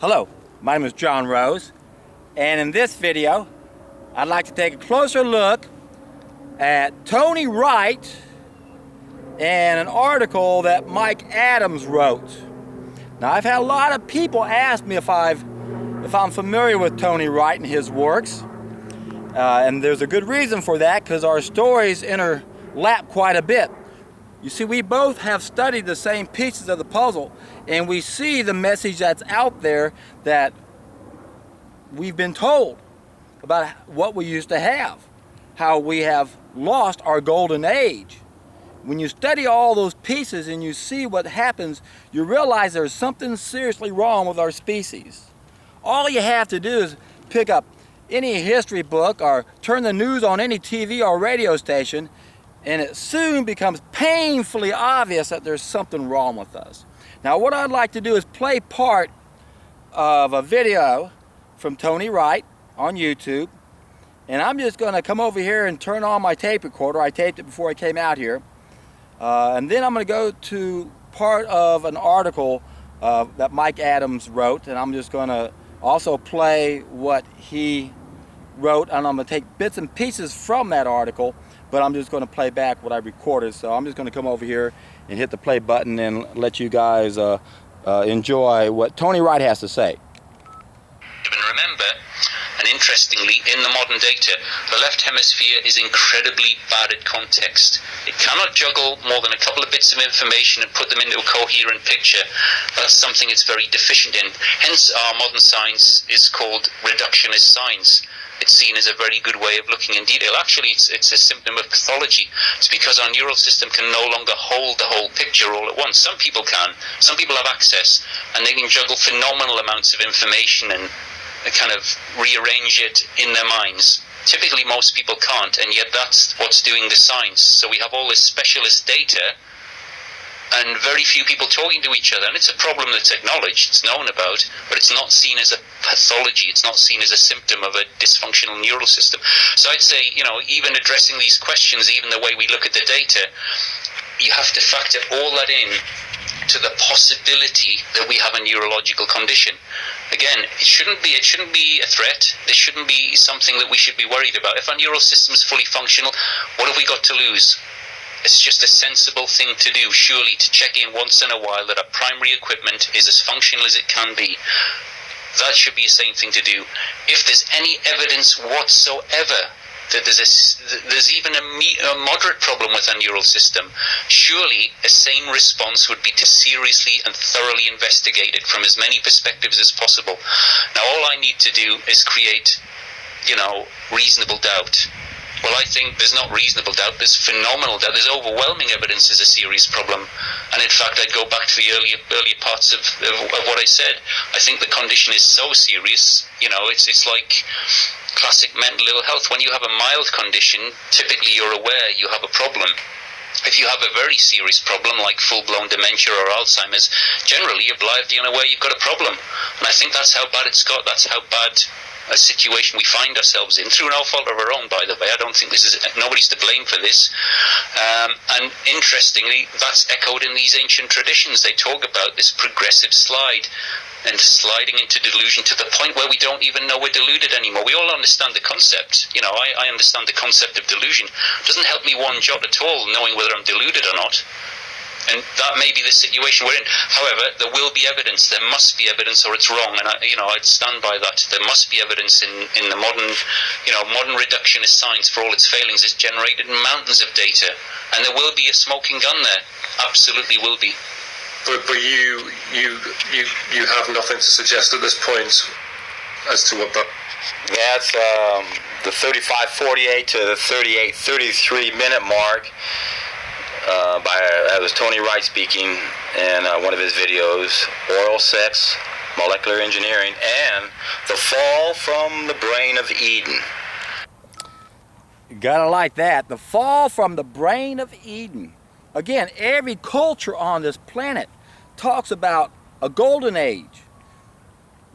Hello, my name is John Rose, and in this video I'd like to take a closer look at Tony Wright and an article that Mike Adams wrote. Now, I've had a lot of people ask me if I'm familiar with Tony Wright and his works, and there's a good reason for that, because our stories interlap quite a bit. You see, we both have studied the same pieces of the puzzle, and we see the message that's out there that we've been told about what we used to have, how we have lost our golden age. When you study all those pieces and you see what happens, you realize there's something seriously wrong with our species. All you have to do is pick up any history book or turn the news on any TV or radio station, and it soon becomes painfully obvious that there's something wrong with us. Now, what I'd like to do is play part of a video from Tony Wright on YouTube, and I'm just going to come over here and turn on my tape recorder. I taped it before I came out here, and then I'm going to go to part of an article that Mike Adams wrote, and I'm just going to also play what he wrote, and I'm going to take bits and pieces from that article, but I'm just going to play back what I recorded. So I'm just going to come over here and hit the play button and let you guys enjoy what Tony Wright has to say. And remember, and interestingly, in the modern data, the left hemisphere is incredibly bad at context. It cannot juggle more than a couple of bits of information and put them into a coherent picture. That's something it's very deficient in. Hence, our modern science is called reductionist science. It's seen as a very good way of looking in detail. Actually, it's a symptom of pathology. It's because our neural system can no longer hold the whole picture all at once. Some people can. Some people have access, and they can juggle phenomenal amounts of information and kind of rearrange it in their minds. Typically, most people can't, and yet that's what's doing the science. So we have all this specialist data, and very few people talking to each other, and it's a problem that's acknowledged, it's known about, but it's not seen as a pathology, it's not seen as a symptom of a dysfunctional neural system. So I'd say, even addressing these questions, even the way we look at the data, you have to factor all that in to the possibility that we have a neurological condition. Again, it shouldn't be a threat. This shouldn't be something that we should be worried about. If our neural system is fully functional, what have we got to lose? It's just a sensible thing to do, surely, to check in once in a while that our primary equipment is as functional as it can be. That should be a sane thing to do. If there's any evidence whatsoever that there's even a moderate problem with our neural system, surely a sane response would be to seriously and thoroughly investigate it from as many perspectives as possible. Now, all I need to do is create, reasonable doubt. Well, I think there's not reasonable doubt, there's phenomenal doubt, there's overwhelming evidence there's a serious problem. And in fact, I'd go back to the earlier parts of what I said. I think the condition is so serious, it's like classic mental ill health. When you have a mild condition, typically you're aware you have a problem. If you have a very serious problem, like full-blown dementia or Alzheimer's, generally you're blithely unaware you've got a problem. And I think that's how bad it's got, that's how bad a situation we find ourselves in, through no fault of our own, by the way. I don't think nobody's to blame for this. And interestingly, that's echoed in these ancient traditions. They talk about this progressive slide and sliding into delusion to the point where we don't even know we're deluded anymore. We all understand the concept. I understand the concept of delusion. It doesn't help me one jot at all knowing whether I'm deluded or not. And that may be the situation we're in. However, there will be evidence. There must be evidence, or it's wrong. And I'd stand by that. There must be evidence in the modern reductionist science, for all its failings. It's generated mountains of data, and there will be a smoking gun there. Absolutely will be. But you have nothing to suggest at this point as to what that. Yeah, it's the 35:48 to the 38:33 minute mark. That was Tony Wright speaking in one of his videos, Oral Sex, Molecular Engineering, and the Fall from the Brain of Eden. You gotta like that, the fall from the brain of Eden. Again, every culture on this planet talks about a golden age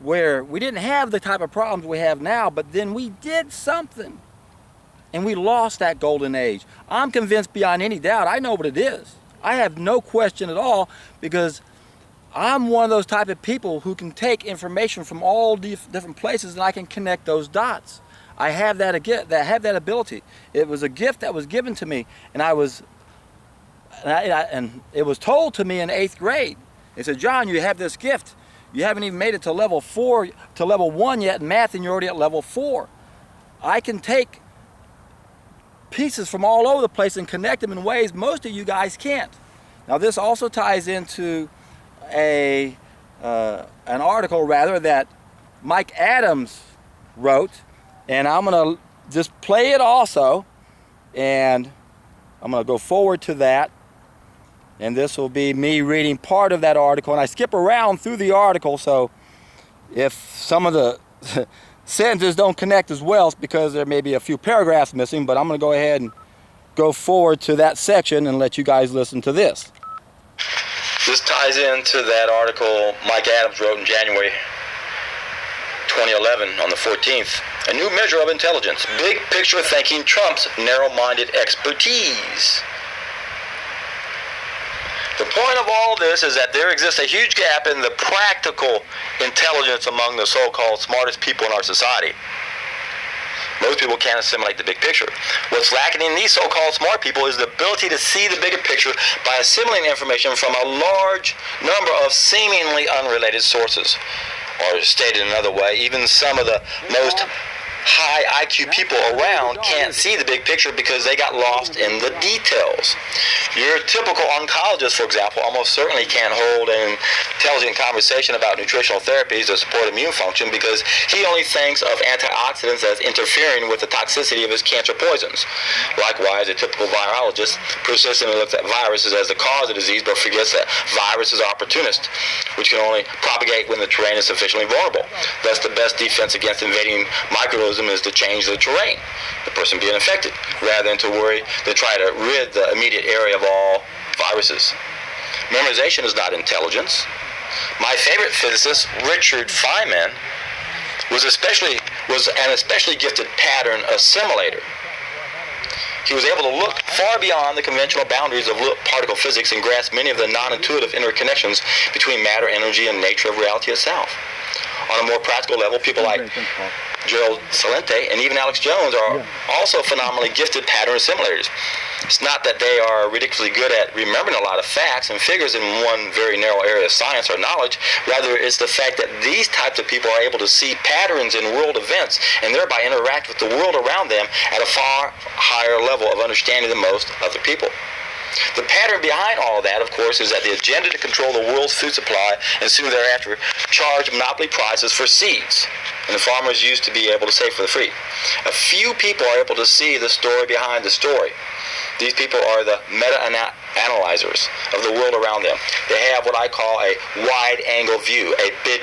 where we didn't have the type of problems we have now, but then we did something and we lost that golden age. I'm convinced beyond any doubt, I know what it is. I have no question at all, because I'm one of those type of people who can take information from all different places and I can connect those dots. I have that ability. It was a gift that was given to me, and and it was told to me in 8th grade. They said, John, you have this gift. You haven't even made it to level 1 yet in math, and you're already at level 4. I can take pieces from all over the place and connect them in ways most of you guys can't. Now this also ties into an article rather that Mike Adams wrote, and I'm going to just play it also, and I'm going to go forward to that, and this will be me reading part of that article, and I skip around through the article, so if some of the sentences don't connect as well, it's because there may be a few paragraphs missing, but I'm going to go ahead and go forward to that section and let you guys listen to this. This ties into that article Mike Adams wrote in January 2011 on the 14th. A new measure of intelligence. Big picture thinking trumps narrow-minded expertise. The point of all this is that there exists a huge gap in the practical intelligence among the so-called smartest people in our society. Most people can't assimilate the big picture. What's lacking in these so-called smart people is the ability to see the bigger picture by assimilating information from a large number of seemingly unrelated sources. Or stated another way, even some of the most high IQ people around can't see the big picture because they got lost in the details. Your typical oncologist, for example, almost certainly can't hold an intelligent conversation about nutritional therapies to support immune function because he only thinks of antioxidants as interfering with the toxicity of his cancer poisons. Likewise, a typical virologist persistently looks at viruses as the cause of disease but forgets that viruses are opportunists, which can only propagate when the terrain is sufficiently vulnerable. Thus, the best defense against invading microorganisms is to change the terrain, the person being infected, rather than to try to rid the immediate area of all viruses. Memorization is not intelligence. My favorite physicist, Richard Feynman, was an especially gifted pattern assimilator. He was able to look far beyond the conventional boundaries of particle physics and grasp many of the non-intuitive interconnections between matter, energy, and nature of reality itself. On a more practical level, people like Gerald Celente and even Alex Jones are also phenomenally gifted pattern assimilators. It's not that they are ridiculously good at remembering a lot of facts and figures in one very narrow area of science or knowledge. Rather, it's the fact that these types of people are able to see patterns in world events and thereby interact with the world around them at a far higher level of understanding than most other people. The pattern behind all of that, of course, is that the agenda to control the world's food supply and soon thereafter charge monopoly prices for seeds, and the farmers used to be able to save for the free. A few people are able to see the story behind the story. These people are the meta-analyzers of the world around them. They have what I call a wide-angle view, a big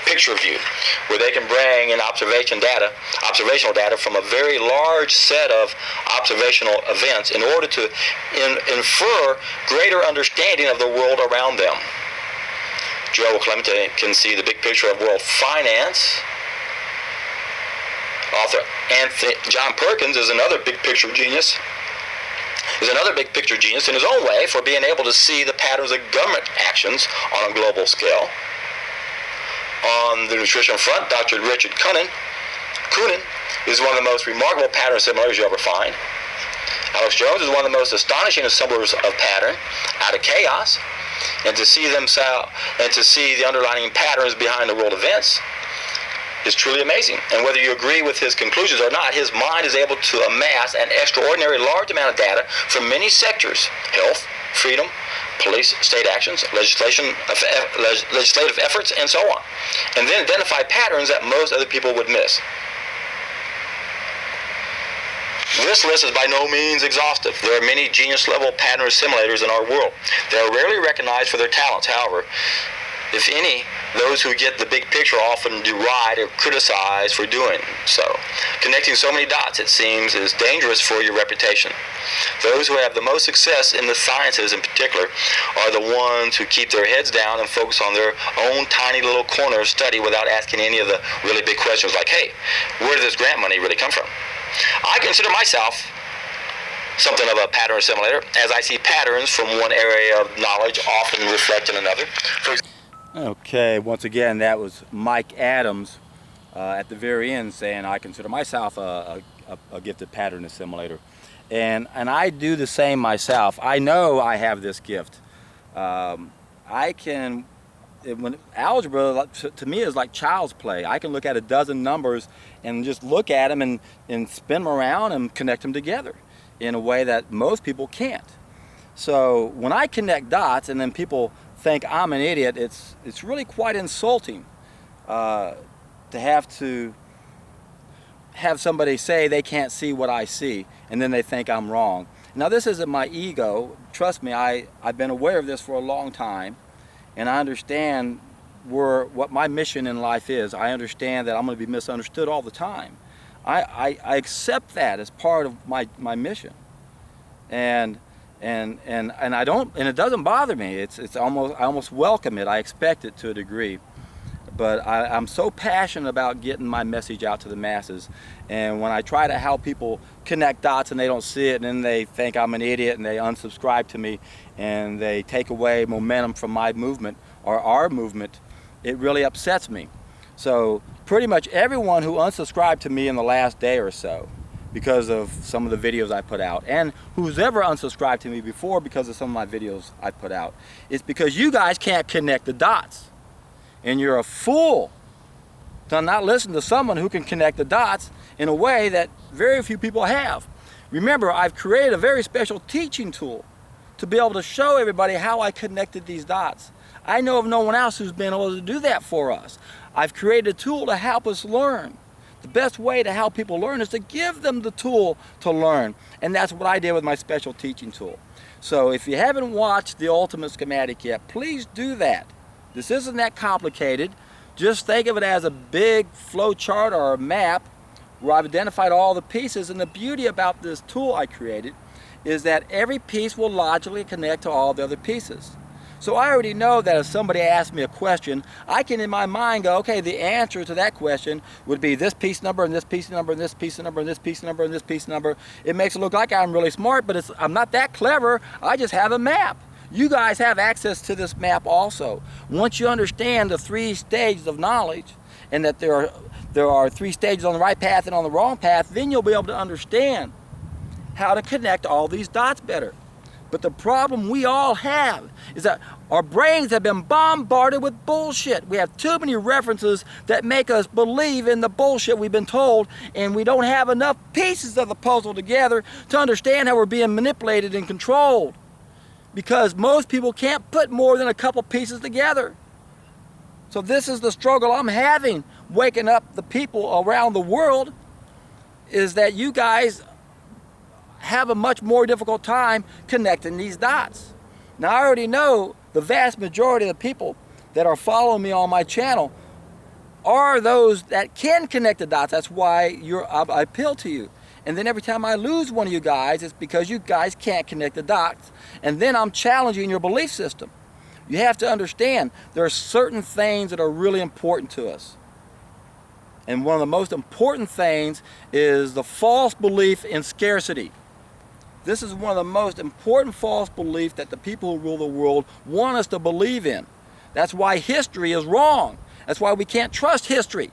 picture view, where they can bring in observational data from a very large set of observational events in order to infer greater understanding of the world around them. Joe Clemente can see the big picture of world finance. Author John Perkins is another big picture genius. Is another big picture genius in his own way for being able to see the patterns of government actions on a global scale. On the nutrition front, Dr. Richard Kunin is one of the most remarkable pattern assimilators you ever find. Alex Jones is one of the most astonishing assemblers of pattern out of chaos, and to see the underlying patterns behind the world events is truly amazing. And whether you agree with his conclusions or not, his mind is able to amass an extraordinary large amount of data from many sectors: health, freedom, police, state actions, legislative efforts, and so on, and then identify patterns that most other people would miss. This list is by no means exhaustive. There are many genius-level pattern assimilators in our world. They are rarely recognized for their talents. However, if any, those who get the big picture often deride or criticize for doing so. Connecting so many dots, it seems, is dangerous for your reputation. Those who have the most success in the sciences in particular are the ones who keep their heads down and focus on their own tiny little corner of study without asking any of the really big questions like, hey, where did this grant money really come from? I consider myself something of a pattern assimilator, as I see patterns from one area of knowledge often reflect in another. Okay, once again, that was Mike Adams at the very end saying I consider myself a gifted pattern assimilator. And I do the same myself. I know I have this gift. I can, when algebra to me is like child's play. I can look at a dozen numbers and just look at them and spin them around and connect them together in a way that most people can't. So when I connect dots and then people think I'm an idiot, it's really quite insulting to have somebody say they can't see what I see and then they think I'm wrong. Now this isn't my ego. Trust me, I've been aware of this for a long time, and I understand what my mission in life is. I understand that I'm going to be misunderstood all the time. I accept that as part of my mission, and I don't, and it doesn't bother me. I almost welcome it. I expect it to a degree. But I'm so passionate about getting my message out to the masses, and when I try to help people connect dots and they don't see it, and then they think I'm an idiot and they unsubscribe to me and they take away momentum from my movement or our movement, it really upsets me. So pretty much everyone who unsubscribed to me in the last day or so because of some of the videos I put out, and who's ever unsubscribed to me before because of some of my videos I put out, is because you guys can't connect the dots. And you're a fool to not listen to someone who can connect the dots in a way that very few people have. Remember, I've created a very special teaching tool to be able to show everybody how I connected these dots. I know of no one else who's been able to do that for us. I've created a tool to help us learn. The best way to help people learn is to give them the tool to learn. And that's what I did with my special teaching tool. So if you haven't watched the Ultimate Schematic yet, please do that. This isn't that complicated. Just think of it as a big flow chart or a map where I've identified all the pieces, and the beauty about this tool I created is that every piece will logically connect to all the other pieces. So I already know that if somebody asks me a question, I can in my mind go, okay, the answer to that question would be this piece number and this piece number and this piece number and this piece number and this piece number. It makes it look like I'm really smart, but I'm not that clever. I just have a map. You guys have access to this map also. Once you understand the 3 stages of knowledge, and that there are 3 stages on the right path and on the wrong path, then you'll be able to understand how to connect all these dots better. But the problem we all have is that our brains have been bombarded with bullshit. We have too many references that make us believe in the bullshit we've been told, and we don't have enough pieces of the puzzle together to understand how we're being manipulated and controlled. Because most people can't put more than a couple pieces together. So this is the struggle I'm having, waking up the people around the world, is that you guys have a much more difficult time connecting these dots. Now I already know the vast majority of the people that are following me on my channel are those that can connect the dots. That's why I appeal to you. And then every time I lose one of you guys, it's because you guys can't connect the dots. And then I'm challenging your belief system. You have to understand there are certain things that are really important to us. And one of the most important things is the false belief in scarcity. This is one of the most important false beliefs that the people who rule the world want us to believe in. That's why history is wrong. That's why we can't trust history.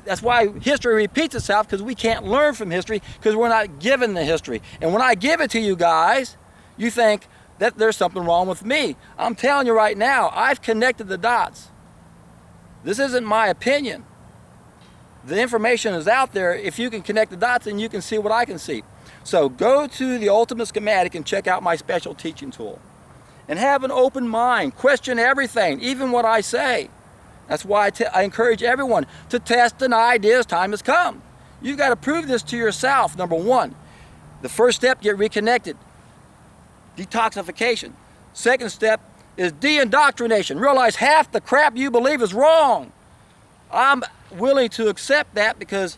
That's why history repeats itself, because we can't learn from history because we're not given the history. And when I give it to you guys, you think that there's something wrong with me. I'm telling you right now, I've connected the dots. This isn't my opinion. The information is out there. If you can connect the dots, then you can see what I can see. So go to the Ultimate Schematic and check out my special teaching tool. And have an open mind. Question everything, even what I say. That's why I encourage everyone to test an idea as time has come. You've got to prove this to yourself, number 1. The first step, get reconnected. Detoxification. Second step is de-indoctrination. Realize half the crap you believe is wrong. I'm willing to accept that because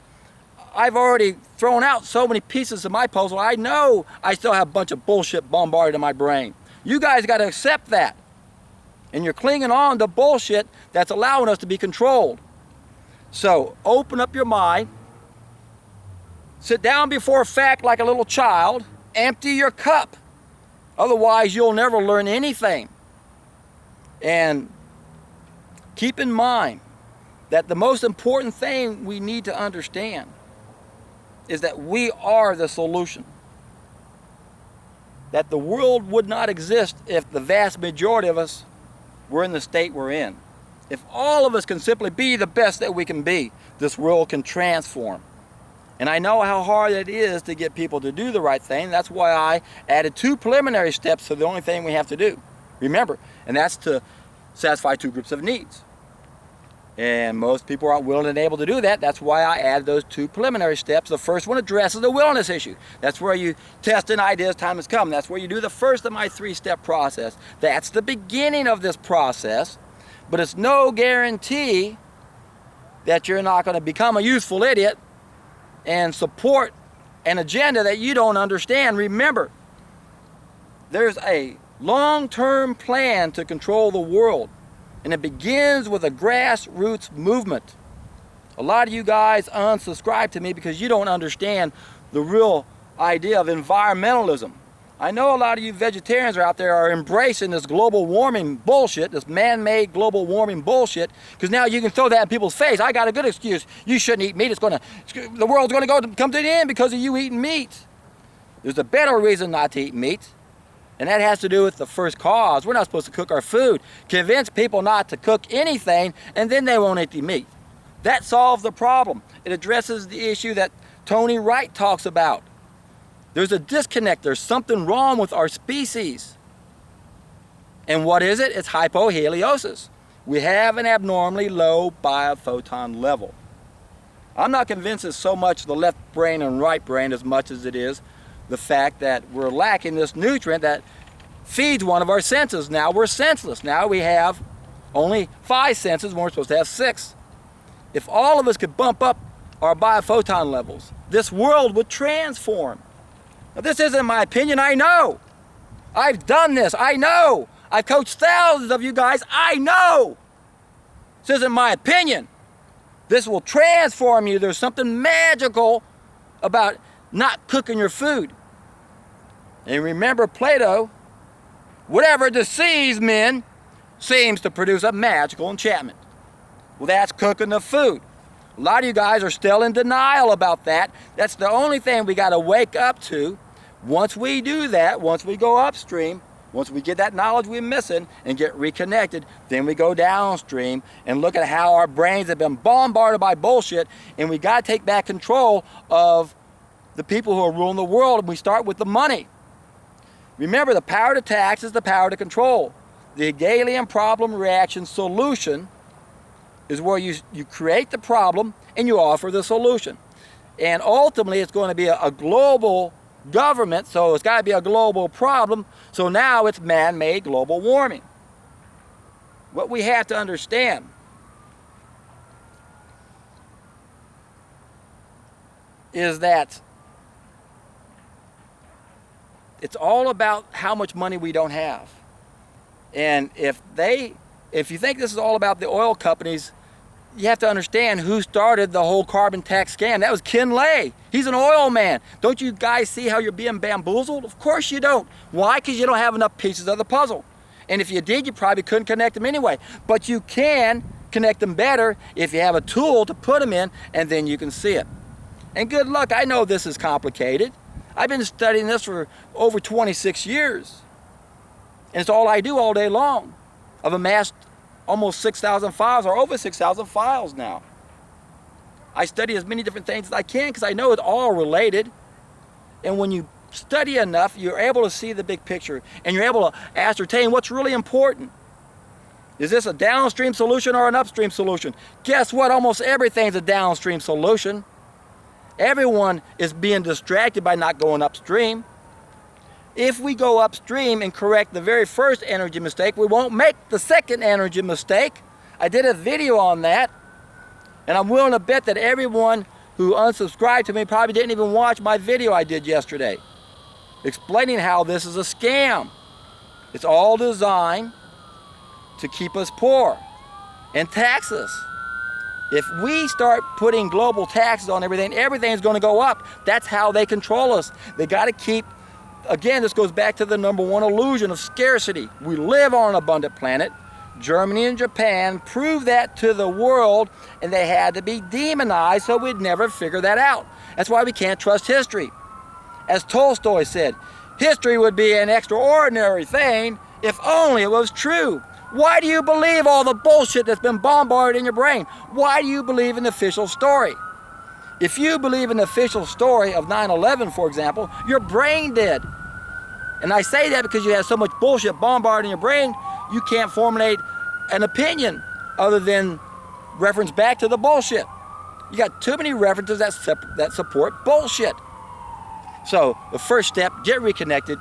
I've already thrown out so many pieces of my puzzle. I know I still have a bunch of bullshit bombarded in my brain. You guys got to accept that. And you're clinging on to bullshit that's allowing us to be controlled. So open up your mind. Sit down before fact like a little child. Empty your cup. Otherwise, you'll never learn anything. And keep in mind that the most important thing we need to understand is that we are the solution. That the world would not exist if the vast majority of us were in the state we're in. If all of us can simply be the best that we can be, this world can transform. And I know how hard it is to get people to do the right thing. That's why I added 2 preliminary steps to the only thing we have to do. Remember, and that's to satisfy 2 groups of needs. And most people aren't willing and able to do that. That's why I added those 2 preliminary steps. The first one addresses the willingness issue. That's where you test an idea as time has come. That's where you do the first of my 3-step process. That's the beginning of this process. But it's no guarantee that you're not going to become a useful idiot and support an agenda that you don't understand. Remember, there's a long-term plan to control the world. And it begins with a grassroots movement. A lot of you guys unsubscribe to me because you don't understand the real idea of environmentalism. I know a lot of you vegetarians are out there are embracing this global warming bullshit, this man-made global warming bullshit, because now you can throw that in people's face. I got a good excuse. You shouldn't eat meat. The world's going to come to the end because of you eating meat. There's a better reason not to eat meat. And that has to do with the first cause. We're not supposed to cook our food. Convince people not to cook anything, and then they won't eat the meat. That solves the problem. It addresses the issue that Tony Wright talks about. There's a disconnect. There's something wrong with our species. And what is it? It's hypoheliosis. We have an abnormally low biophoton level. I'm not convinced it's so much the left brain and right brain as much as it is the fact that we're lacking this nutrient that feeds one of our senses. Now we're senseless. Now we have only 5 senses when we're supposed to have 6. If all of us could bump up our biophoton levels, this world would transform. Now this isn't my opinion, I know. I've done this, I know. I've coached thousands of you guys, I know. This isn't my opinion. This will transform you. There's something magical about not cooking your food. And remember Plato, whatever deceives men seems to produce a magical enchantment. Well, that's cooking the food. A lot of you guys are still in denial about that. That's the only thing we got to wake up to. Once we do that, once we go upstream, once we get that knowledge we're missing and get reconnected, then we go downstream and look at how our brains have been bombarded by bullshit, and we got to take back control of the people who are ruling the world, and we start with the money. Remember, the power to tax is the power to control. The Hegelian problem reaction solution is where you create the problem and you offer the solution. And ultimately, it's going to be a global government, so it's got to be a global problem. So now it's man-made global warming. What we have to understand is that it's all about how much money we don't have. And if you think this is all about the oil companies, you have to understand who started the whole carbon tax scam. That was Ken Lay. He's an oil man. Don't you guys see how you're being bamboozled? Of course you don't. Why? Because you don't have enough pieces of the puzzle. And if you did, you probably couldn't connect them anyway. But you can connect them better if you have a tool to put them in, and then you can see it. And good luck. I know this is complicated. I've been studying this for over 26 years. And it's all I do all day long. I've amassed almost 6,000 files, or over 6,000 files now. I study as many different things as I can because I know it's all related. And when you study enough, you're able to see the big picture, and you're able to ascertain what's really important. Is this a downstream solution or an upstream solution? Guess what? Almost everything's a downstream solution. Everyone is being distracted by not going upstream. If we go upstream and correct the very first energy mistake, we won't make the second energy mistake. I did a video on that, and I'm willing to bet that everyone who unsubscribed to me probably didn't even watch my video I did yesterday, explaining how this is a scam. It's all designed to keep us poor and tax us. If we start putting global taxes on everything, everything's going to go up. That's how they control us. They got to keep, again, this goes back to the #1 illusion of scarcity. We live on an abundant planet. Germany and Japan proved that to the world, and they had to be demonized so we'd never figure that out. That's why we can't trust history. As Tolstoy said, history would be an extraordinary thing if only it was true. Why do you believe all the bullshit that's been bombarded in your brain? Why do you believe in the official story? If you believe in the official story of 9/11, for example, you're brain dead. And I say that because you have so much bullshit bombarded in your brain, you can't formulate an opinion other than reference back to the bullshit. You got too many references that support bullshit. So the first step, get reconnected.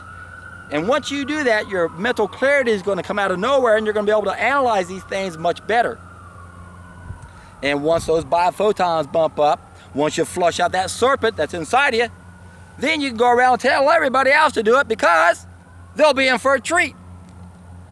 And once you do that, your mental clarity is going to come out of nowhere, and you're going to be able to analyze these things much better. And once those biophotons bump up, once you flush out that serpent that's inside of you, then you can go around and tell everybody else to do it, because they'll be in for a treat.